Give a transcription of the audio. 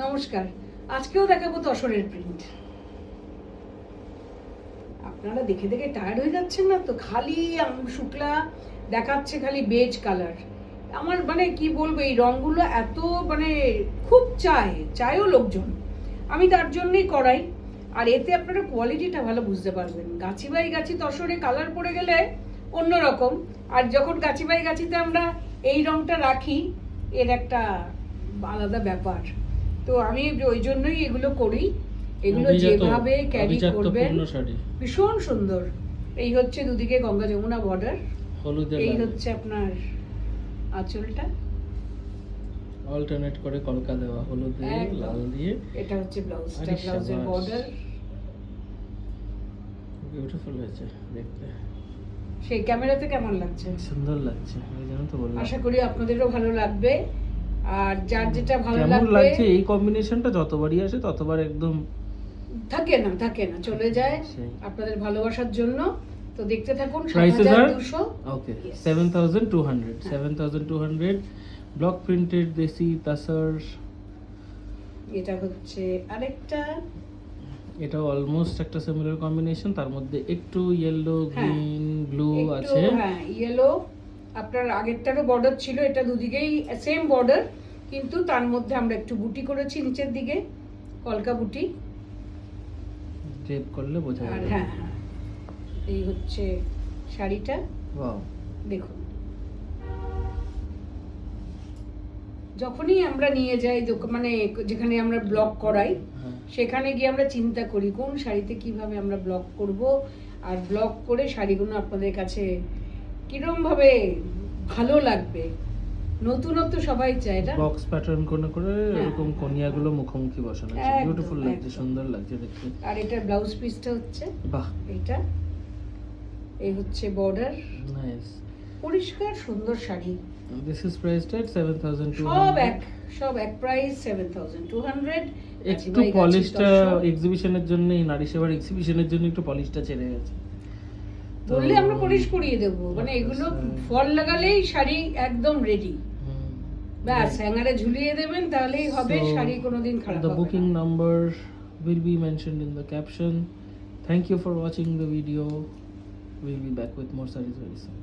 নমস্কার। আজকেও দেখাবো তসরের প্রিন্ট। আপনারা দেখে দেখে টায়ার্ড হয়ে যাচ্ছেন না তো? খালি শুক্লা দেখাচ্ছে, খালি বেজ কালার। আমার মানে কি বলবো, এই রঙগুলো এত মানে খুব চায়ও লোকজন। আমি তার জন্যই করাই। আর এতে আপনারা কোয়ালিটিটা ভালো বুঝতে পারবেন। গাছি বাই গাছি তসরে কালার পড়ে গেলে অন্যরকম, আর যখন গাছি বাই গাছিতে আমরা এই রঙটা রাখি, এর একটা আলাদা ব্যাপার। তো আমি ওই জন্যই এগুলো করি। এগুলো যেভাবে ক্যারি করবেন ভীষণ সুন্দর। এই হচ্ছে দুদিকে গঙ্গা যমুনা বর্ডার, এই হচ্ছে আপনার আঁচলটা, অল্টারনেট করে কলকা দেওয়া, হলুদ দিয়ে লাল দিয়ে। এটা হচ্ছে ব্লাউজটা, ব্লাউজের বর্ডার। বিউটিফুল হয়েছে দেখতে। সেই ক্যামেরাতে কেমন লাগছে? সুন্দর লাগছে, এই জন্য তো বললাম। আশা করি আপনাদেরও ভালো লাগবে। আর যার যেটা ভালো কেমন লাগছে এই কম্বিনেশনটা যতবারই আসে ততবার একদম থাকে না চলে যায় আপনাদের ভালোবাসার জন্য। তো দেখতে থাকুন। 7200, ওকে 7200 ব্লক প্রিন্টেড দেশি তাসর। এটা হচ্ছে আরেকটা, এটা অলমোস্ট একটা সিমিলার কম্বিনেশন, তার মধ্যে একটু ইয়েলো গ্রিন ব্লু আছে। হ্যাঁ, ইয়েলো। আপনার আগেরটারও বর্ডার ছিল, এটা দুদিকেই সেম বর্ডার, কিন্তু তার মধ্যে আমরা একটু বুটি করেছি নিচের দিকে, কলকা বুটি। ড্রেপ করলে বোঝা যাবে। হ্যাঁ, এই হচ্ছে শাড়িটা। ওয়াও, দেখুন, যখনই আমরা নিয়ে যাই মানে যেখানে আমরা ব্লক করাই, সেখানে গিয়ে আমরা চিন্তা করি কোন শাড়িতে কিভাবে আমরা ব্লক করব, আর ব্লক করে শাড়িগুলো আপনাদের কাছে কিরম ভাবে ভালো লাগবে। নতুনত্ব সবাই চায় না? বক্স প্যাটার্ন করে এরকম কোনিয়াগুলো মুখোমুখি বসানো আছে, বিউটিফুল লাগছে, সুন্দর লাগছে দেখতে। আর এটা ব্লাউজ পিসটা হচ্ছে, বাহ, এইটা এই হচ্ছে বর্ডার। নাইস, পরিষ্কার সুন্দর শাড়ি। দিস ইজ প্রাইসড এট 7200। সব এক প্রাইস 7200। একটু পলিশটা এক্সিবিশনের জন্য, এই নারী সেবার এক্সিবিশনের জন্য একটু পলিশটা ছেড়ে গেছে, বললে আমরা পলিশ করিয়ে দেব। মানে এগুলো ফল লাগালেই শাড়ি একদম রেডি, ব্যাস হ্যাঙ্গারে ঝুলিয়ে দেবেন, তাহলেই হবে। শাড়ি কোনোদিন খারাপ হবে না। The booking number will be mentioned in the caption. Thank you for watching the video. We'll be back with more sarees very soon.